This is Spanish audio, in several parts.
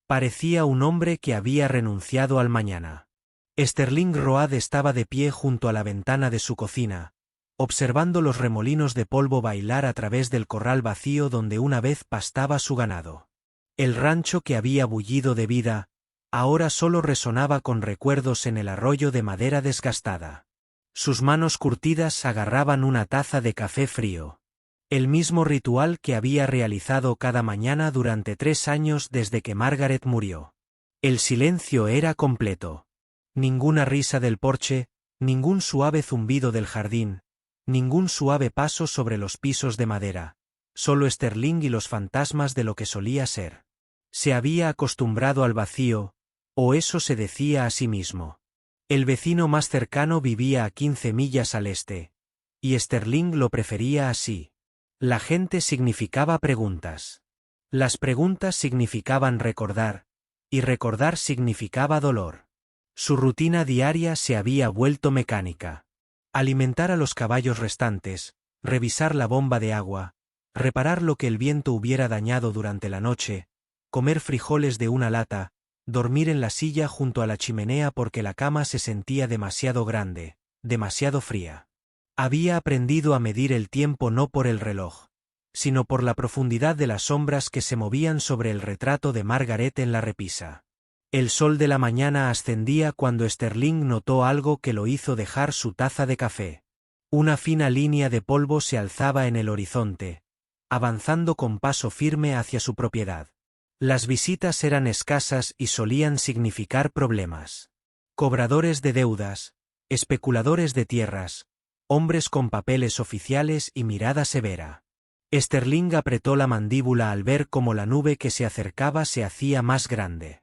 Parecía un hombre que había renunciado al mañana. Sterling Road estaba de pie junto a la ventana de su cocina, observando los remolinos de polvo bailar a través del corral vacío donde una vez pastaba su ganado. El rancho que había bullido de vida, ahora solo resonaba con recuerdos en el arroyo de madera desgastada. Sus manos curtidas agarraban una taza de café frío. El mismo ritual que había realizado cada mañana durante 3 años desde que Margaret murió. El silencio era completo. Ninguna risa del porche, ningún suave zumbido del jardín, ningún suave paso sobre los pisos de madera, solo Sterling y los fantasmas de lo que solía ser. Se había acostumbrado al vacío, o eso se decía a sí mismo. El vecino más cercano vivía a 15 millas al este, y Sterling lo prefería así. La gente significaba preguntas. Las preguntas significaban recordar, y recordar significaba dolor. Su rutina diaria se había vuelto mecánica. Alimentar a los caballos restantes, revisar la bomba de agua, reparar lo que el viento hubiera dañado durante la noche, comer frijoles de una lata, dormir en la silla junto a la chimenea porque la cama se sentía demasiado grande, demasiado fría. Había aprendido a medir el tiempo no por el reloj, sino por la profundidad de las sombras que se movían sobre el retrato de Margaret en la repisa. El sol de la mañana ascendía cuando Sterling notó algo que lo hizo dejar su taza de café. Una fina línea de polvo se alzaba en el horizonte, avanzando con paso firme hacia su propiedad. Las visitas eran escasas y solían significar problemas. Cobradores de deudas, especuladores de tierras, hombres con papeles oficiales y mirada severa. Sterling apretó la mandíbula al ver cómo la nube que se acercaba se hacía más grande.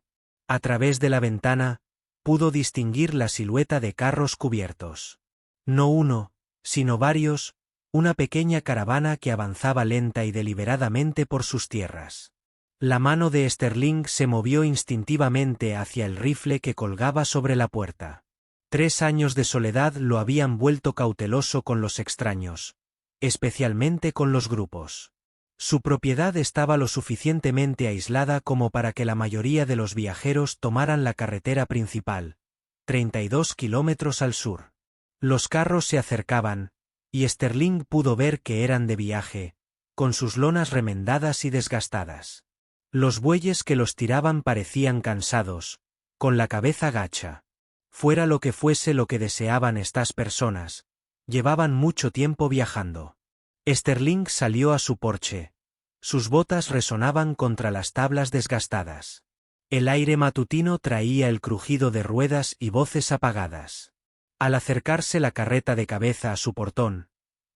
A través de la ventana, pudo distinguir la silueta de carros cubiertos. No uno, sino varios, una pequeña caravana que avanzaba lenta y deliberadamente por sus tierras. La mano de Sterling se movió instintivamente hacia el rifle que colgaba sobre la puerta. 3 años de soledad lo habían vuelto cauteloso con los extraños, especialmente con los grupos. Su propiedad estaba lo suficientemente aislada como para que la mayoría de los viajeros tomaran la carretera principal, 32 kilómetros al sur. Los carros se acercaban, y Sterling pudo ver que eran de viaje, con sus lonas remendadas y desgastadas. Los bueyes que los tiraban parecían cansados, con la cabeza gacha. Fuera lo que fuese lo que deseaban estas personas, llevaban mucho tiempo viajando. Sterling salió a su porche. Sus botas resonaban contra las tablas desgastadas. El aire matutino traía el crujido de ruedas y voces apagadas. Al acercarse la carreta de cabeza a su portón,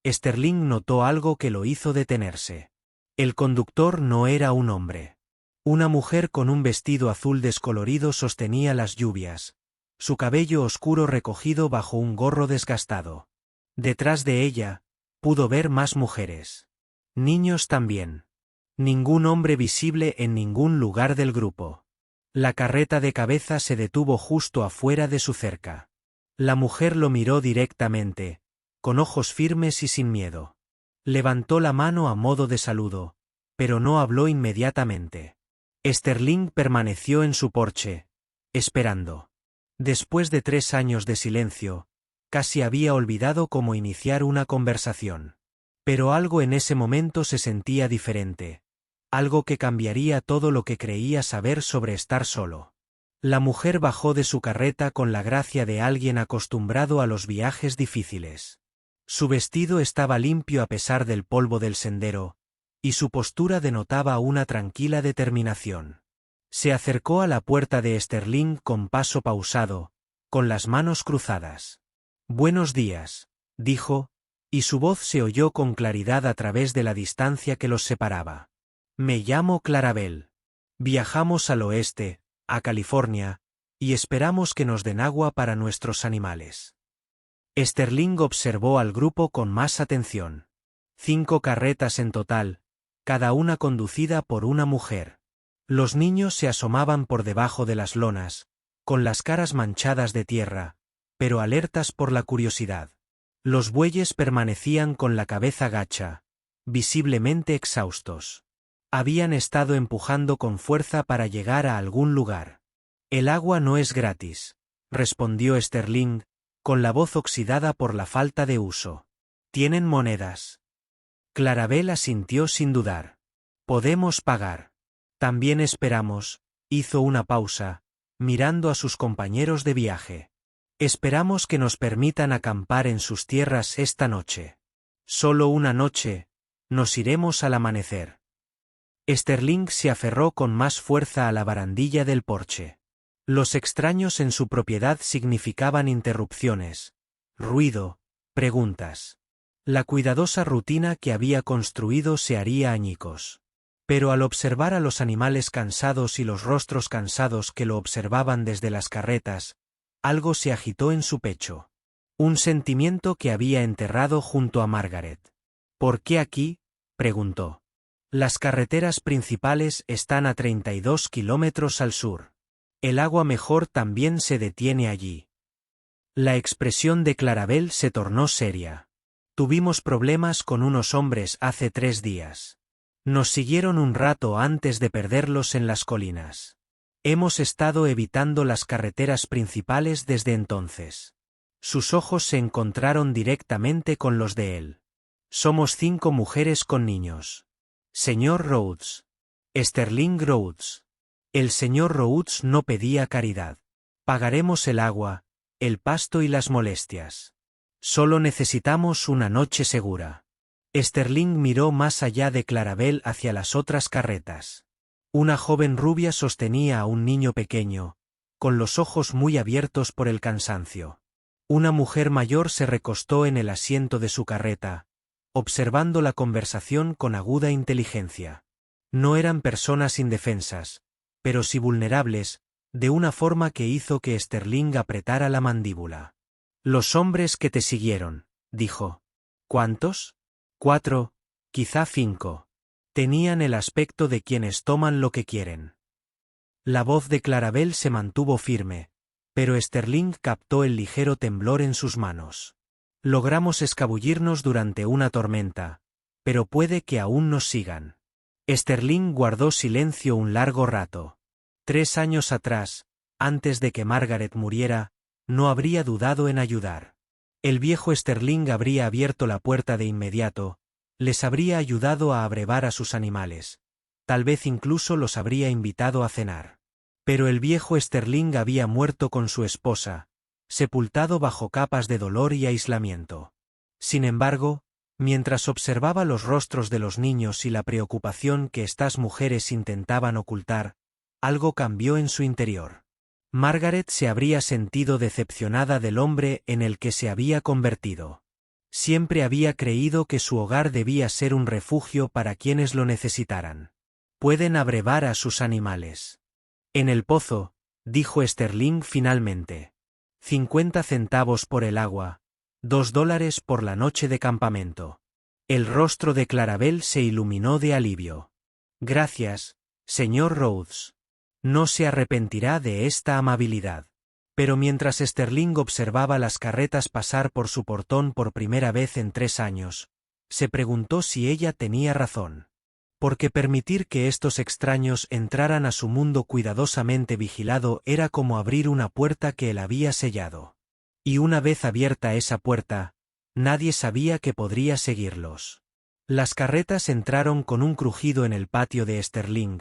Sterling notó algo que lo hizo detenerse. El conductor no era un hombre. Una mujer con un vestido azul descolorido sostenía las lluvias, su cabello oscuro recogido bajo un gorro desgastado. Detrás de ella, pudo ver más mujeres. Niños también. Ningún hombre visible en ningún lugar del grupo. La carreta de cabeza se detuvo justo afuera de su cerca. La mujer lo miró directamente, con ojos firmes y sin miedo. Levantó la mano a modo de saludo, pero no habló inmediatamente. Sterling permaneció en su porche, esperando. Después de 3 años de silencio, casi había olvidado cómo iniciar una conversación. Pero algo en ese momento se sentía diferente, algo que cambiaría todo lo que creía saber sobre estar solo. La mujer bajó de su carreta con la gracia de alguien acostumbrado a los viajes difíciles. Su vestido estaba limpio a pesar del polvo del sendero, y su postura denotaba una tranquila determinación. Se acercó a la puerta de Sterling con paso pausado, con las manos cruzadas. «Buenos días», dijo, y su voz se oyó con claridad a través de la distancia que los separaba. «Me llamo Clarabel. Viajamos al oeste, a California, y esperamos que nos den agua para nuestros animales». Sterling observó al grupo con más atención. 5 carretas en total, cada una conducida por una mujer. Los niños se asomaban por debajo de las lonas, con las caras manchadas de tierra, pero alertas por la curiosidad. Los bueyes permanecían con la cabeza gacha, visiblemente exhaustos. Habían estado empujando con fuerza para llegar a algún lugar. El agua no es gratis, respondió Sterling, con la voz oxidada por la falta de uso. ¿Tienen monedas? Clarabel asintió sin dudar. Podemos pagar. También esperamos, hizo una pausa, mirando a sus compañeros de viaje. Esperamos que nos permitan acampar en sus tierras esta noche. Solo una noche, nos iremos al amanecer. Sterling se aferró con más fuerza a la barandilla del porche. Los extraños en su propiedad significaban interrupciones, ruido, preguntas. La cuidadosa rutina que había construido se haría añicos. Pero al observar a los animales cansados y los rostros cansados que lo observaban desde las carretas, algo se agitó en su pecho. Un sentimiento que había enterrado junto a Margaret. ¿Por qué aquí?, preguntó. Las carreteras principales están a 32 kilómetros al sur. El agua mejor también se detiene allí. La expresión de Clarabel se tornó seria. Tuvimos problemas con unos hombres hace 3 días. Nos siguieron un rato antes de perderlos en las colinas. Hemos estado evitando las carreteras principales desde entonces. Sus ojos se encontraron directamente con los de él. Somos 5 mujeres con niños. Señor Rhodes. Sterling Rhodes. El señor Rhodes no pedía caridad. Pagaremos el agua, el pasto y las molestias. Solo necesitamos una noche segura. Sterling miró más allá de Clarabel hacia las otras carretas. Una joven rubia sostenía a un niño pequeño, con los ojos muy abiertos por el cansancio. Una mujer mayor se recostó en el asiento de su carreta, observando la conversación con aguda inteligencia. No eran personas indefensas, pero sí vulnerables, de una forma que hizo que Sterling apretara la mandíbula. Los hombres que te siguieron, dijo. ¿Cuántos? 4, quizá 5. Tenían el aspecto de quienes toman lo que quieren. La voz de Clarabel se mantuvo firme, pero Sterling captó el ligero temblor en sus manos. Logramos escabullirnos durante una tormenta, pero puede que aún nos sigan. Sterling guardó silencio un largo rato. 3 años atrás, antes de que Margaret muriera, no habría dudado en ayudar. El viejo Sterling habría abierto la puerta de inmediato, les habría ayudado a abrevar a sus animales, tal vez incluso los habría invitado a cenar. Pero el viejo Sterling había muerto con su esposa, sepultado bajo capas de dolor y aislamiento. Sin embargo, mientras observaba los rostros de los niños y la preocupación que estas mujeres intentaban ocultar, algo cambió en su interior. Margaret se habría sentido decepcionada del hombre en el que se había convertido. Siempre había creído que su hogar debía ser un refugio para quienes lo necesitaran. Pueden abrevar a sus animales. En el pozo, dijo Sterling finalmente. 50 centavos por el agua, $2 por la noche de campamento. El rostro de Clarabel se iluminó de alivio. Gracias, señor Rhodes. No se arrepentirá de esta amabilidad. Pero mientras Sterling observaba las carretas pasar por su portón por primera vez en 3 años, se preguntó si ella tenía razón. Porque permitir que estos extraños entraran a su mundo cuidadosamente vigilado era como abrir una puerta que él había sellado. Y una vez abierta esa puerta, nadie sabía que podría seguirlos. Las carretas entraron con un crujido en el patio de Sterling,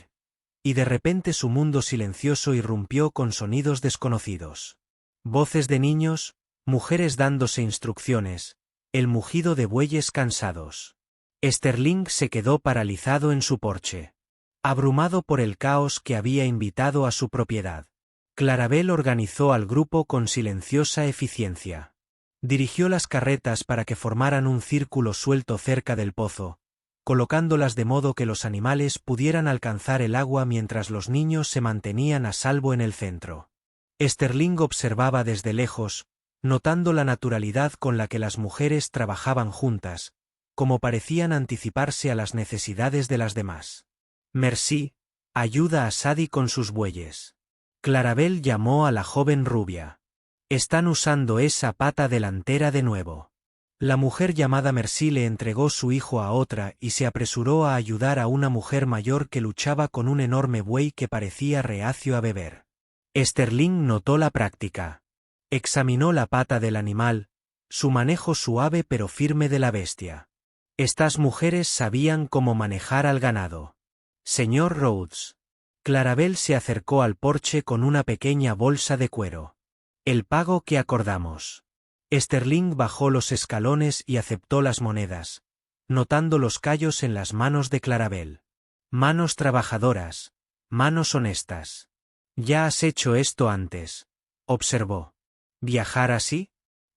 y de repente su mundo silencioso irrumpió con sonidos desconocidos. Voces de niños, mujeres dándose instrucciones, el mugido de bueyes cansados. Sterling se quedó paralizado en su porche, abrumado por el caos que había invitado a su propiedad. Clarabel organizó al grupo con silenciosa eficiencia. Dirigió las carretas para que formaran un círculo suelto cerca del pozo, colocándolas de modo que los animales pudieran alcanzar el agua mientras los niños se mantenían a salvo en el centro. Sterling observaba desde lejos, notando la naturalidad con la que las mujeres trabajaban juntas, como parecían anticiparse a las necesidades de las demás. Merci, ayuda a Sadie con sus bueyes. Clarabel llamó a la joven rubia. Están usando esa pata delantera de nuevo. La mujer llamada Mercy le entregó su hijo a otra y se apresuró a ayudar a una mujer mayor que luchaba con un enorme buey que parecía reacio a beber. Sterling notó la práctica. Examinó la pata del animal, su manejo suave pero firme de la bestia. Estas mujeres sabían cómo manejar al ganado. Señor Rhodes. Clarabel se acercó al porche con una pequeña bolsa de cuero. El pago que acordamos. Sterling bajó los escalones y aceptó las monedas, notando los callos en las manos de Clarabel. Manos trabajadoras, manos honestas. Ya has hecho esto antes, observó. ¿Viajar así?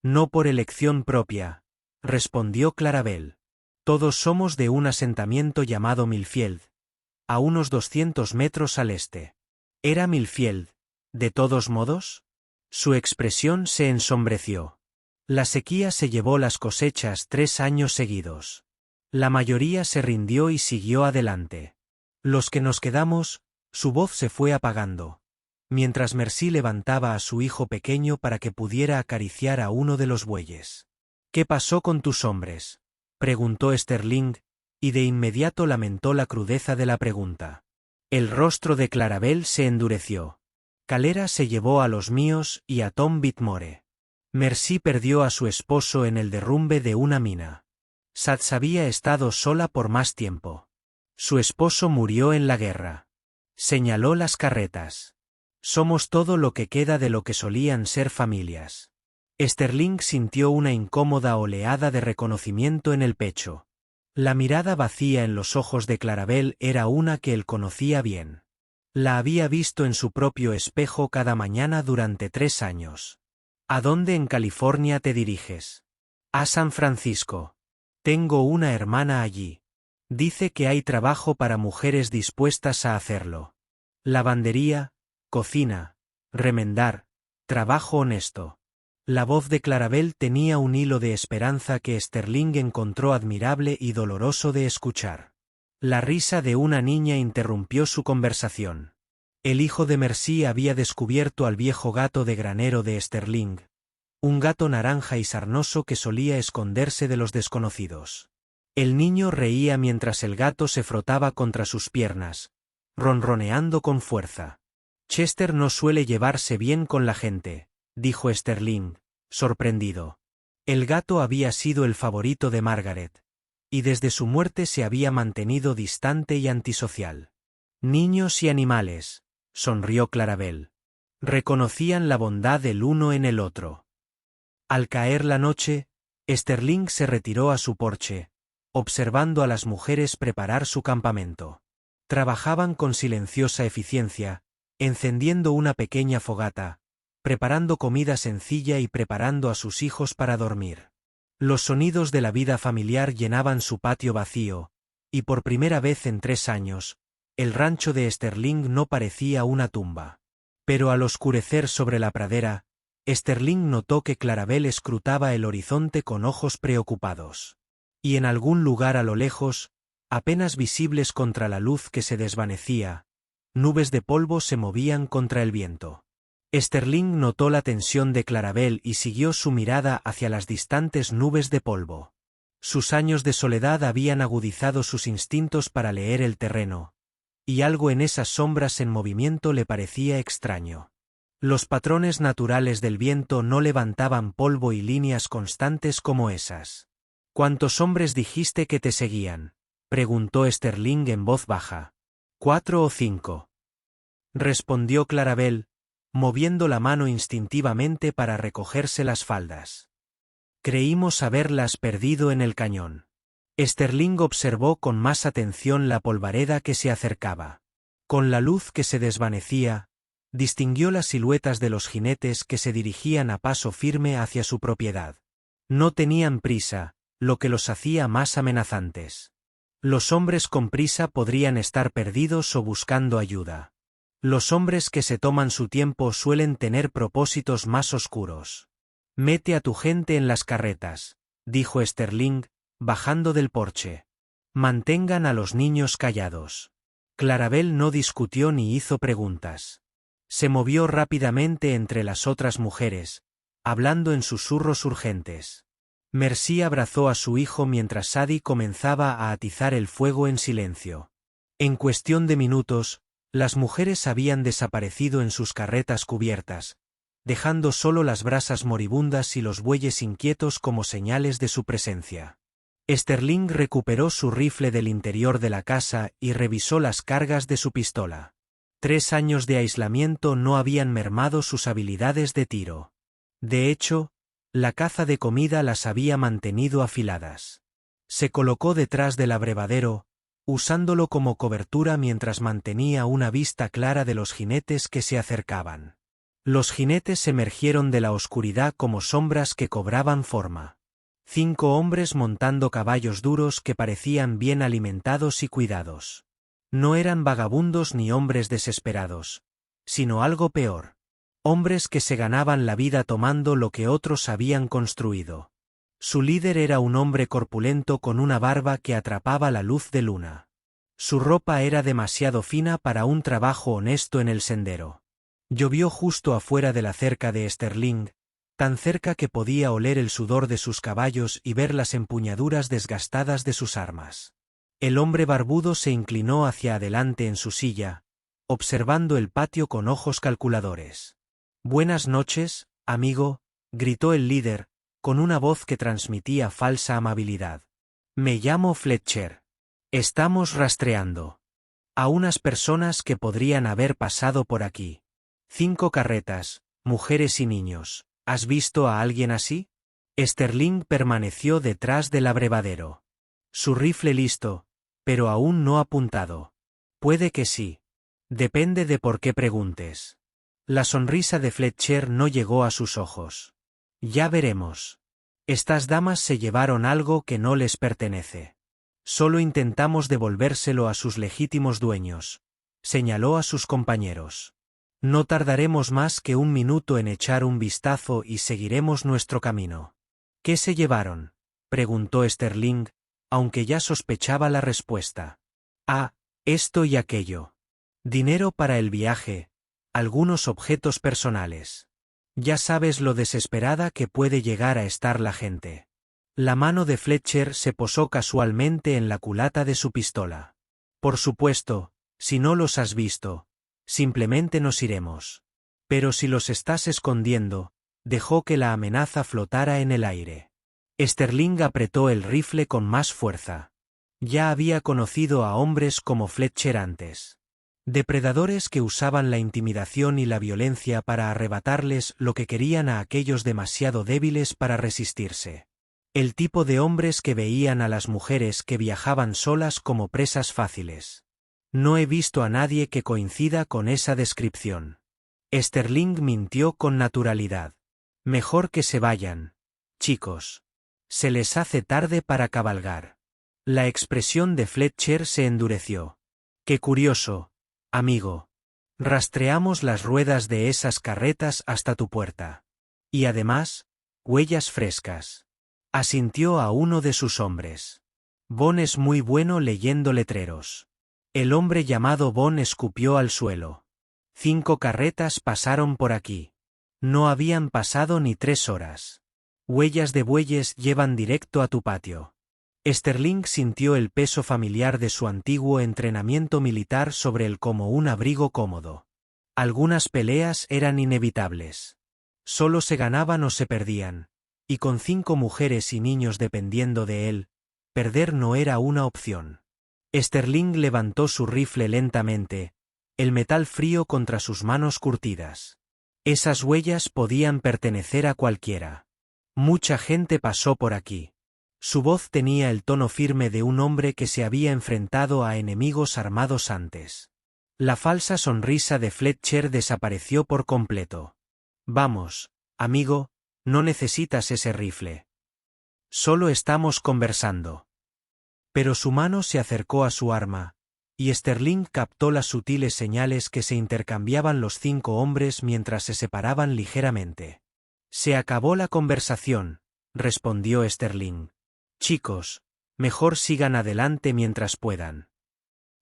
No por elección propia, respondió Clarabel. Todos somos de un asentamiento llamado Millfield, a unos 200 metros al este. ¿Era Millfield, de todos modos? Su expresión se ensombreció. La sequía se llevó las cosechas 3 años seguidos. La mayoría se rindió y siguió adelante. Los que nos quedamos, su voz se fue apagando, mientras Mercy levantaba a su hijo pequeño para que pudiera acariciar a uno de los bueyes. ¿Qué pasó con tus hombres?, preguntó Sterling, y de inmediato lamentó la crudeza de la pregunta. El rostro de Clarabel se endureció. Calera se llevó a los míos y a Tom Whitmore. Mercy perdió a su esposo en el derrumbe de una mina. Sats había estado sola por más tiempo. Su esposo murió en la guerra. Señaló las carretas. Somos todo lo que queda de lo que solían ser familias. Sterling sintió una incómoda oleada de reconocimiento en el pecho. La mirada vacía en los ojos de Clarabel era una que él conocía bien. La había visto en su propio espejo cada mañana durante 3 años. ¿A dónde en California te diriges? A San Francisco. Tengo una hermana allí. Dice que hay trabajo para mujeres dispuestas a hacerlo. Lavandería, cocina, remendar, trabajo honesto. La voz de Clarabel tenía un hilo de esperanza que Sterling encontró admirable y doloroso de escuchar. La risa de una niña interrumpió su conversación. El hijo de Mercy había descubierto al viejo gato de granero de Sterling, un gato naranja y sarnoso que solía esconderse de los desconocidos. El niño reía mientras el gato se frotaba contra sus piernas, ronroneando con fuerza. Chester no suele llevarse bien con la gente, dijo Sterling, sorprendido. El gato había sido el favorito de Margaret, y desde su muerte se había mantenido distante y antisocial. Niños y animales, sonrió Clarabel. Reconocían la bondad del uno en el otro. Al caer la noche, Sterling se retiró a su porche, observando a las mujeres preparar su campamento. Trabajaban con silenciosa eficiencia, encendiendo una pequeña fogata, preparando comida sencilla y preparando a sus hijos para dormir. Los sonidos de la vida familiar llenaban su patio vacío, y por primera vez en 3 años, el rancho de Sterling no parecía una tumba. Pero al oscurecer sobre la pradera, Sterling notó que Clarabel escrutaba el horizonte con ojos preocupados. Y en algún lugar a lo lejos, apenas visibles contra la luz que se desvanecía, nubes de polvo se movían contra el viento. Sterling notó la tensión de Clarabel y siguió su mirada hacia las distantes nubes de polvo. Sus años de soledad habían agudizado sus instintos para leer el terreno, y algo en esas sombras en movimiento le parecía extraño. Los patrones naturales del viento no levantaban polvo y líneas constantes como esas. ¿Cuántos hombres dijiste que te seguían?, preguntó Sterling en voz baja. 4 o 5. Respondió Clarabel, moviendo la mano instintivamente para recogerse las faldas. Creímos haberlas perdido en el cañón. Sterling observó con más atención la polvareda que se acercaba. Con la luz que se desvanecía, distinguió las siluetas de los jinetes que se dirigían a paso firme hacia su propiedad. No tenían prisa, lo que los hacía más amenazantes. Los hombres con prisa podrían estar perdidos o buscando ayuda. Los hombres que se toman su tiempo suelen tener propósitos más oscuros. Mete a tu gente en las carretas, dijo Sterling, bajando del porche. Mantengan a los niños callados. Clarabel no discutió ni hizo preguntas. Se movió rápidamente entre las otras mujeres, hablando en susurros urgentes. Mercy abrazó a su hijo mientras Sadie comenzaba a atizar el fuego en silencio. En cuestión de minutos, las mujeres habían desaparecido en sus carretas cubiertas, dejando solo las brasas moribundas y los bueyes inquietos como señales de su presencia. Sterling recuperó su rifle del interior de la casa y revisó las cargas de su pistola. 3 años de aislamiento no habían mermado sus habilidades de tiro. De hecho, la caza de comida las había mantenido afiladas. Se colocó detrás del abrevadero, usándolo como cobertura mientras mantenía una vista clara de los jinetes que se acercaban. Los jinetes emergieron de la oscuridad como sombras que cobraban forma. 5 hombres montando caballos duros que parecían bien alimentados y cuidados. No eran vagabundos ni hombres desesperados, sino algo peor. Hombres que se ganaban la vida tomando lo que otros habían construido. Su líder era un hombre corpulento con una barba que atrapaba la luz de luna. Su ropa era demasiado fina para un trabajo honesto en el sendero. Llovió justo afuera de la cerca de Sterling, tan cerca que podía oler el sudor de sus caballos y ver las empuñaduras desgastadas de sus armas. El hombre barbudo se inclinó hacia adelante en su silla, observando el patio con ojos calculadores. «Buenas noches, amigo», gritó el líder, con una voz que transmitía falsa amabilidad. «Me llamo Fletcher. Estamos rastreando a unas personas que podrían haber pasado por aquí. 5 carretas, mujeres y niños. ¿Has visto a alguien así?» Sterling permaneció detrás del abrevadero. Su rifle listo, pero aún no apuntado. «Puede que sí. Depende de por qué preguntes». La sonrisa de Fletcher no llegó a sus ojos. «Ya veremos. Estas damas se llevaron algo que no les pertenece. Solo intentamos devolvérselo a sus legítimos dueños», señaló a sus compañeros. «No tardaremos más que 1 minuto en echar un vistazo y seguiremos nuestro camino». «¿Qué se llevaron?», preguntó Sterling, aunque ya sospechaba la respuesta. «Ah, esto y aquello. Dinero para el viaje, algunos objetos personales. Ya sabes lo desesperada que puede llegar a estar la gente». La mano de Fletcher se posó casualmente en la culata de su pistola. «Por supuesto, si no los has visto, simplemente nos iremos. Pero si los estás escondiendo», dejó que la amenaza flotara en el aire. Sterling apretó el rifle con más fuerza. Ya había conocido a hombres como Fletcher antes. Depredadores que usaban la intimidación y la violencia para arrebatarles lo que querían a aquellos demasiado débiles para resistirse. El tipo de hombres que veían a las mujeres que viajaban solas como presas fáciles. No he visto a nadie que coincida con esa descripción. Sterling mintió con naturalidad. «Mejor que se vayan, chicos. Se les hace tarde para cabalgar». La expresión de Fletcher se endureció. «Qué curioso, amigo. Rastreamos las ruedas de esas carretas hasta tu puerta. Y además, huellas frescas». Asintió a uno de sus hombres. «Bon es muy bueno leyendo letreros». El hombre llamado Bon escupió al suelo. 5 carretas pasaron por aquí. No habían pasado ni 3 horas. Huellas de bueyes llevan directo a tu patio. Sterling sintió el peso familiar de su antiguo entrenamiento militar sobre él como un abrigo cómodo. Algunas peleas eran inevitables. Solo se ganaban o se perdían, y con 5 mujeres y niños dependiendo de él, perder no era una opción. Sterling levantó su rifle lentamente, el metal frío contra sus manos curtidas. Esas huellas podían pertenecer a cualquiera. Mucha gente pasó por aquí. Su voz tenía el tono firme de un hombre que se había enfrentado a enemigos armados antes. La falsa sonrisa de Fletcher desapareció por completo. «Vamos, amigo, no necesitas ese rifle. Solo estamos conversando». Pero su mano se acercó a su arma, y Sterling captó las sutiles señales que se intercambiaban los 5 hombres mientras se separaban ligeramente. «Se acabó la conversación», respondió Sterling. «Chicos, mejor sigan adelante mientras puedan».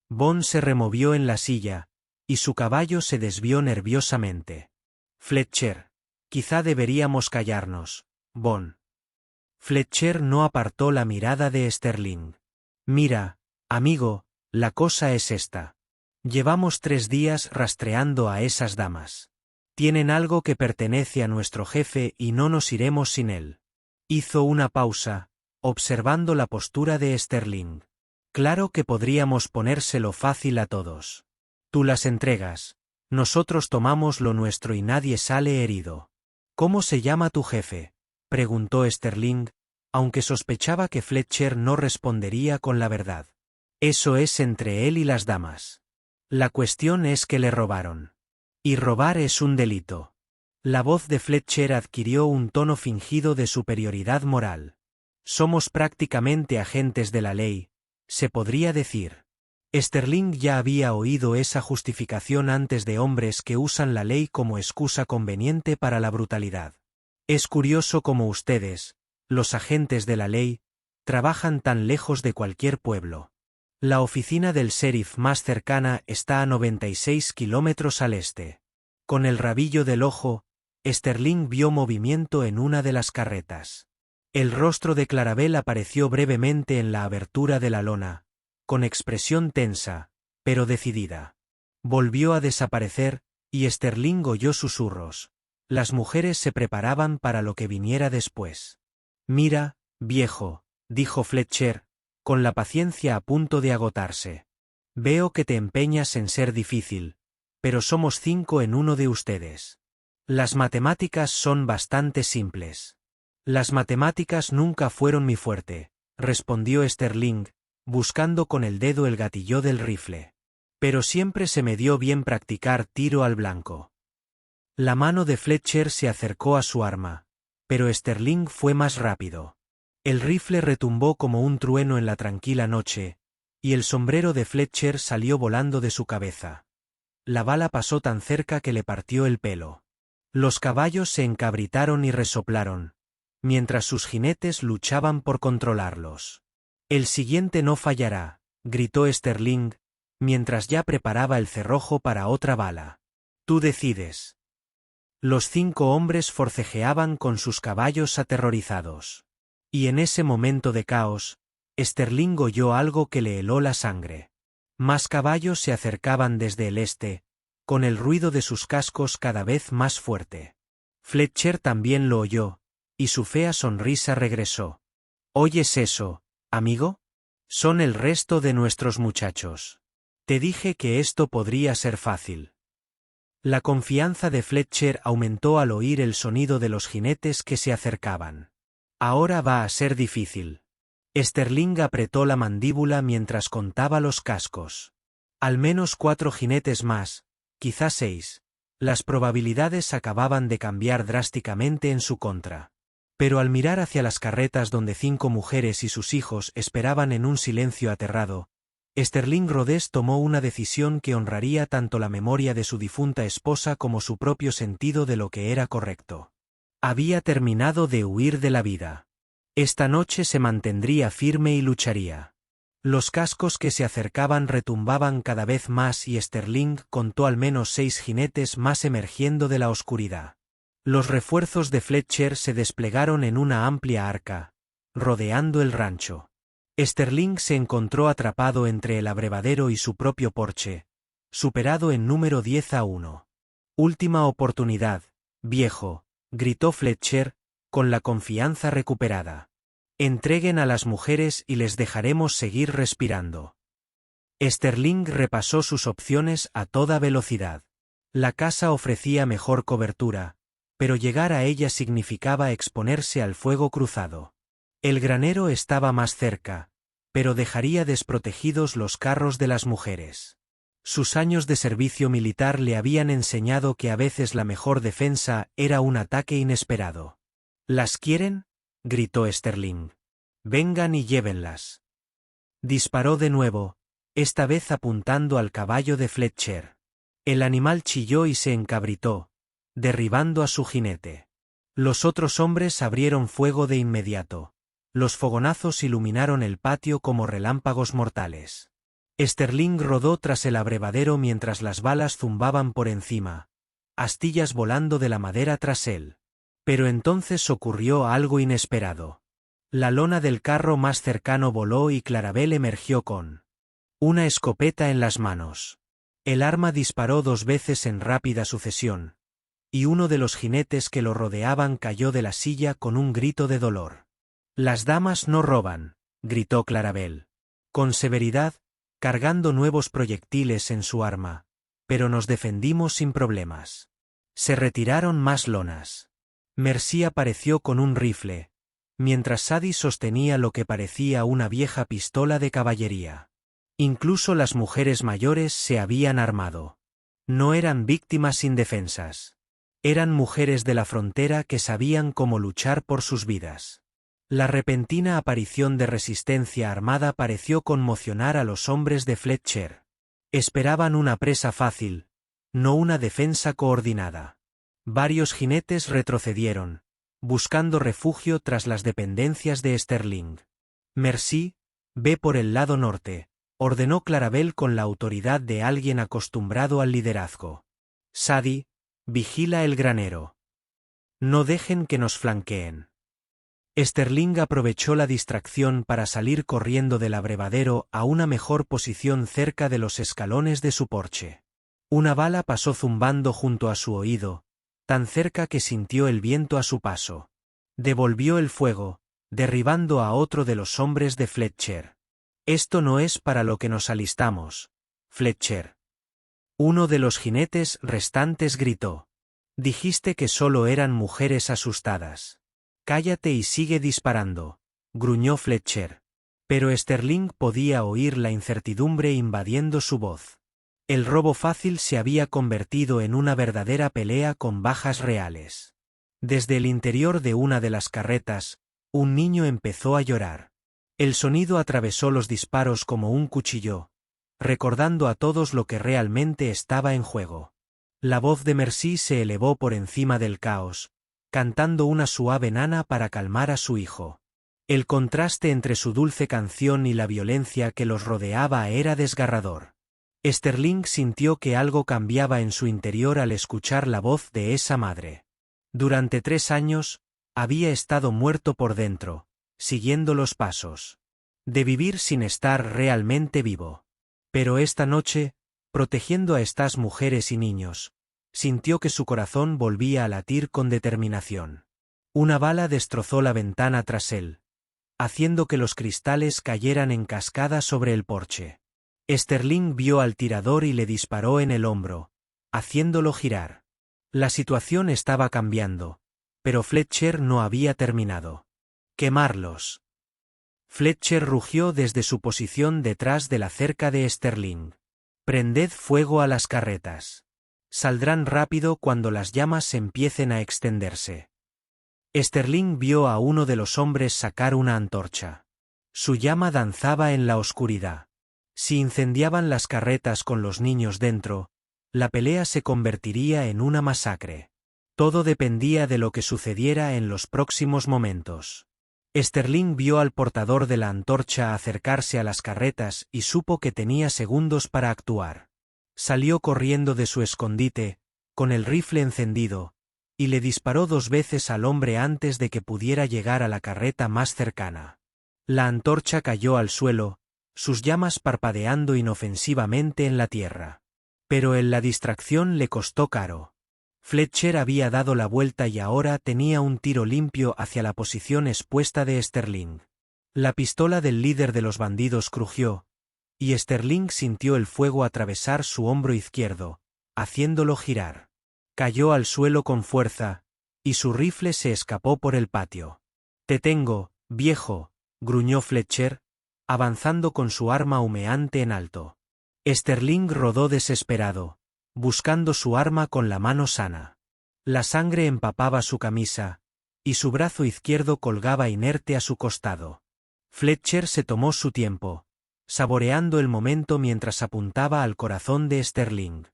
Bon se removió en la silla, y su caballo se desvió nerviosamente. «Fletcher, quizá deberíamos callarnos, Bon». Fletcher no apartó la mirada de Sterling. Mira, amigo, la cosa es esta. Llevamos 3 días rastreando a esas damas. Tienen algo que pertenece a nuestro jefe y no nos iremos sin él. Hizo una pausa, observando la postura de Sterling. Claro que podríamos ponérselo fácil a todos. Tú las entregas, nosotros tomamos lo nuestro y nadie sale herido. ¿Cómo se llama tu jefe?, preguntó Sterling, aunque sospechaba que Fletcher no respondería con la verdad. Eso es entre él y las damas. La cuestión es que le robaron. Y robar es un delito. La voz de Fletcher adquirió un tono fingido de superioridad moral. Somos prácticamente agentes de la ley, se podría decir. Sterling ya había oído esa justificación antes de hombres que usan la ley como excusa conveniente para la brutalidad. Es curioso cómo ustedes, los agentes de la ley, trabajan tan lejos de cualquier pueblo. La oficina del sheriff más cercana está a 96 kilómetros al este. Con el rabillo del ojo, Sterling vio movimiento en una de las carretas. El rostro de Clarabel apareció brevemente en la abertura de la lona, con expresión tensa, pero decidida. Volvió a desaparecer, y Sterling oyó susurros. Las mujeres se preparaban para lo que viniera después. Mira, viejo, dijo Fletcher, con la paciencia a punto de agotarse. Veo que te empeñas en ser difícil, pero somos 5 en uno de ustedes. Las matemáticas son bastante simples. Las matemáticas nunca fueron mi fuerte, respondió Sterling, buscando con el dedo el gatillo del rifle. Pero siempre se me dio bien practicar tiro al blanco. La mano de Fletcher se acercó a su arma, pero Sterling fue más rápido. El rifle retumbó como un trueno en la tranquila noche, y el sombrero de Fletcher salió volando de su cabeza. La bala pasó tan cerca que le partió el pelo. Los caballos se encabritaron y resoplaron, mientras sus jinetes luchaban por controlarlos. El siguiente no fallará, gritó Sterling, mientras ya preparaba el cerrojo para otra bala. Tú decides. Los 5 hombres forcejeaban con sus caballos aterrorizados. Y en ese momento de caos, Sterling oyó algo que le heló la sangre. Más caballos se acercaban desde el este, con el ruido de sus cascos cada vez más fuerte. Fletcher también lo oyó, y su fea sonrisa regresó. ¿Oyes eso, amigo? Son el resto de nuestros muchachos. Te dije que esto podría ser fácil. La confianza de Fletcher aumentó al oír el sonido de los jinetes que se acercaban. Ahora va a ser difícil. Sterling apretó la mandíbula mientras contaba los cascos. Al menos 4 jinetes más, quizá 6. Las probabilidades acababan de cambiar drásticamente en su contra. Pero al mirar hacia las carretas donde 5 mujeres y sus hijos esperaban en un silencio aterrado, Sterling Rhodes tomó una decisión que honraría tanto la memoria de su difunta esposa como su propio sentido de lo que era correcto. Había terminado de huir de la vida. Esta noche se mantendría firme y lucharía. Los cascos que se acercaban retumbaban cada vez más y Sterling contó al menos 6 jinetes más emergiendo de la oscuridad. Los refuerzos de Fletcher se desplegaron en una amplia arca, rodeando el rancho. Sterling se encontró atrapado entre el abrevadero y su propio porche, superado en número 10-1. Última oportunidad, viejo, gritó Fletcher, con la confianza recuperada. Entreguen a las mujeres y les dejaremos seguir respirando. Sterling repasó sus opciones a toda velocidad. La casa ofrecía mejor cobertura, pero llegar a ella significaba exponerse al fuego cruzado. El granero estaba más cerca, pero dejaría desprotegidos los carros de las mujeres. Sus años de servicio militar le habían enseñado que a veces la mejor defensa era un ataque inesperado. ¿Las quieren?, gritó Sterling. Vengan y llévenlas. Disparó de nuevo, esta vez apuntando al caballo de Fletcher. El animal chilló y se encabritó, derribando a su jinete. Los otros hombres abrieron fuego de inmediato. Los fogonazos iluminaron el patio como relámpagos mortales. Sterling rodó tras el abrevadero mientras las balas zumbaban por encima, astillas volando de la madera tras él. Pero entonces ocurrió algo inesperado. La lona del carro más cercano voló y Clarabel emergió con una escopeta en las manos. El arma disparó 2 veces en rápida sucesión, y uno de los jinetes que lo rodeaban cayó de la silla con un grito de dolor. «Las damas no roban», gritó Clarabel. Con severidad, cargando nuevos proyectiles en su arma, pero nos defendimos sin problemas. Se retiraron más lonas. Mercy apareció con un rifle, mientras Sadie sostenía lo que parecía una vieja pistola de caballería. Incluso las mujeres mayores se habían armado. No eran víctimas indefensas. Eran mujeres de la frontera que sabían cómo luchar por sus vidas. La repentina aparición de resistencia armada pareció conmocionar a los hombres de Fletcher. Esperaban una presa fácil, no una defensa coordinada. Varios jinetes retrocedieron, buscando refugio tras las dependencias de Sterling. «Mercy, ve por el lado norte», ordenó Clarabel con la autoridad de alguien acostumbrado al liderazgo. «Sadie, vigila el granero. No dejen que nos flanqueen». Sterling aprovechó la distracción para salir corriendo del abrevadero a una mejor posición cerca de los escalones de su porche. Una bala pasó zumbando junto a su oído, tan cerca que sintió el viento a su paso. Devolvió el fuego, derribando a otro de los hombres de Fletcher. «Esto no es para lo que nos alistamos, Fletcher». Uno de los jinetes restantes gritó. «Dijiste que solo eran mujeres asustadas». «Cállate y sigue disparando», gruñó Fletcher. Pero Sterling podía oír la incertidumbre invadiendo su voz. El robo fácil se había convertido en una verdadera pelea con bajas reales. Desde el interior de una de las carretas, un niño empezó a llorar. El sonido atravesó los disparos como un cuchillo, recordando a todos lo que realmente estaba en juego. La voz de Mercy se elevó por encima del caos, cantando una suave nana para calmar a su hijo. El contraste entre su dulce canción y la violencia que los rodeaba era desgarrador. Sterling sintió que algo cambiaba en su interior al escuchar la voz de esa madre. Durante 3 años, había estado muerto por dentro, siguiendo los pasos. De vivir sin estar realmente vivo. Pero esta noche, protegiendo a estas mujeres y niños, sintió que su corazón volvía a latir con determinación. Una bala destrozó la ventana tras él, haciendo que los cristales cayeran en cascada sobre el porche. Sterling vio al tirador y le disparó en el hombro, haciéndolo girar. La situación estaba cambiando, pero Fletcher no había terminado. «Quemarlos». Fletcher rugió desde su posición detrás de la cerca de Sterling. «Prended fuego a las carretas. Saldrán rápido cuando las llamas empiecen a extenderse». Sterling vio a uno de los hombres sacar una antorcha. Su llama danzaba en la oscuridad. Si incendiaban las carretas con los niños dentro, la pelea se convertiría en una masacre. Todo dependía de lo que sucediera en los próximos momentos. Sterling vio al portador de la antorcha acercarse a las carretas y supo que tenía segundos para actuar. Salió corriendo de su escondite, con el rifle encendido, y le disparó 2 veces al hombre antes de que pudiera llegar a la carreta más cercana. La antorcha cayó al suelo, sus llamas parpadeando inofensivamente en la tierra. Pero la distracción le costó caro. Fletcher había dado la vuelta y ahora tenía un tiro limpio hacia la posición expuesta de Sterling. La pistola del líder de los bandidos crujió, y Sterling sintió el fuego atravesar su hombro izquierdo, haciéndolo girar. Cayó al suelo con fuerza, y su rifle se escapó por el patio. «Te tengo, viejo», gruñó Fletcher, avanzando con su arma humeante en alto. Sterling rodó desesperado, buscando su arma con la mano sana. La sangre empapaba su camisa, y su brazo izquierdo colgaba inerte a su costado. Fletcher se tomó su tiempo, saboreando el momento mientras apuntaba al corazón de Sterling.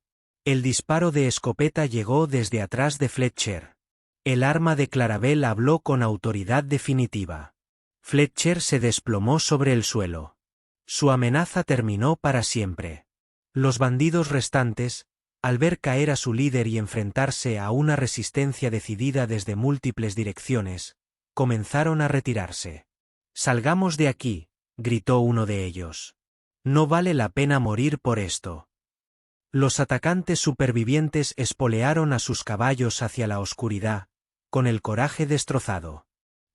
El disparo de escopeta llegó desde atrás de Fletcher. El arma de Clarabel habló con autoridad definitiva. Fletcher se desplomó sobre el suelo. Su amenaza terminó para siempre. Los bandidos restantes, al ver caer a su líder y enfrentarse a una resistencia decidida desde múltiples direcciones, comenzaron a retirarse. Salgamos de aquí, gritó uno de ellos. No vale la pena morir por esto. Los atacantes supervivientes espolearon a sus caballos hacia la oscuridad, con el coraje destrozado.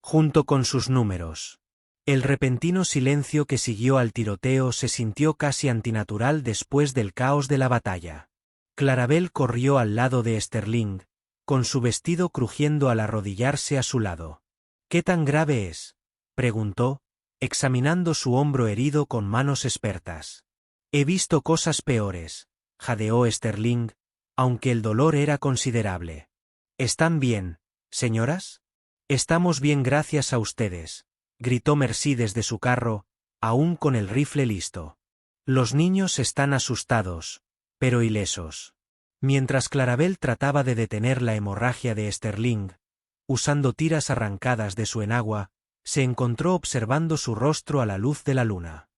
Junto con sus números. El repentino silencio que siguió al tiroteo se sintió casi antinatural después del caos de la batalla. Clarabel corrió al lado de Sterling, con su vestido crujiendo al arrodillarse a su lado. ¿Qué tan grave es?, preguntó, examinando su hombro herido con manos expertas. He visto cosas peores, jadeó Sterling, aunque el dolor era considerable. ¿Están bien, señoras? Estamos bien gracias a ustedes, gritó Mercy desde su carro, aún con el rifle listo. Los niños están asustados, pero ilesos. Mientras Clarabel trataba de detener la hemorragia de Sterling, usando tiras arrancadas de su enagua, se encontró observando su rostro a la luz de la luna.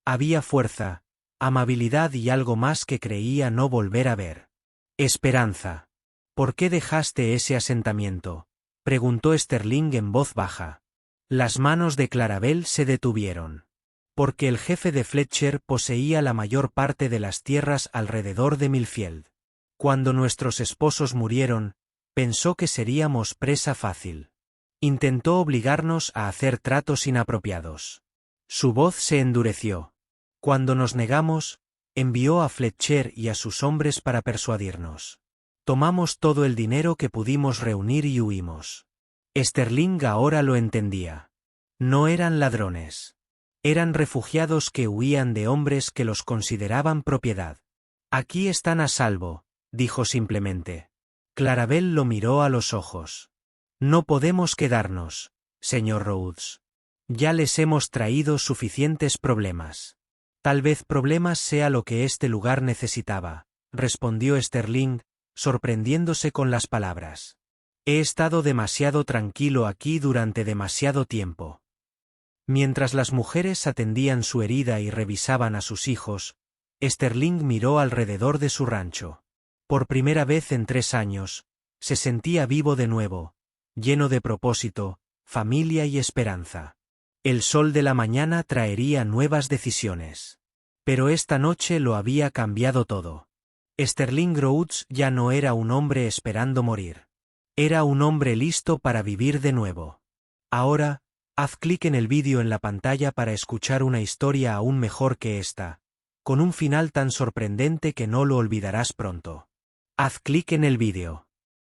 Había fuerza, amabilidad y algo más que creía no volver a ver. Esperanza. ¿Por qué dejaste ese asentamiento?, preguntó Sterling en voz baja. Las manos de Clarabel se detuvieron. Porque el jefe de Fletcher poseía la mayor parte de las tierras alrededor de Millfield. Cuando nuestros esposos murieron, pensó que seríamos presa fácil. Intentó obligarnos a hacer tratos inapropiados. Su voz se endureció. Cuando nos negamos, envió a Fletcher y a sus hombres para persuadirnos. Tomamos todo el dinero que pudimos reunir y huimos. Sterling ahora lo entendía. No eran ladrones. Eran refugiados que huían de hombres que los consideraban propiedad. Aquí están a salvo, dijo simplemente. Clarabel lo miró a los ojos. No podemos quedarnos, señor Rhodes. Ya les hemos traído suficientes problemas. Tal vez problemas sea lo que este lugar necesitaba, respondió Sterling, sorprendiéndose con las palabras. He estado demasiado tranquilo aquí durante demasiado tiempo. Mientras las mujeres atendían su herida y revisaban a sus hijos, Sterling miró alrededor de su rancho. Por primera vez en 3 años, se sentía vivo de nuevo, lleno de propósito, familia y esperanza. El sol de la mañana traería nuevas decisiones. Pero esta noche lo había cambiado todo. Sterling Rhodes ya no era un hombre esperando morir. Era un hombre listo para vivir de nuevo. Ahora, haz clic en el vídeo en la pantalla para escuchar una historia aún mejor que esta, con un final tan sorprendente que no lo olvidarás pronto. Haz clic en el vídeo.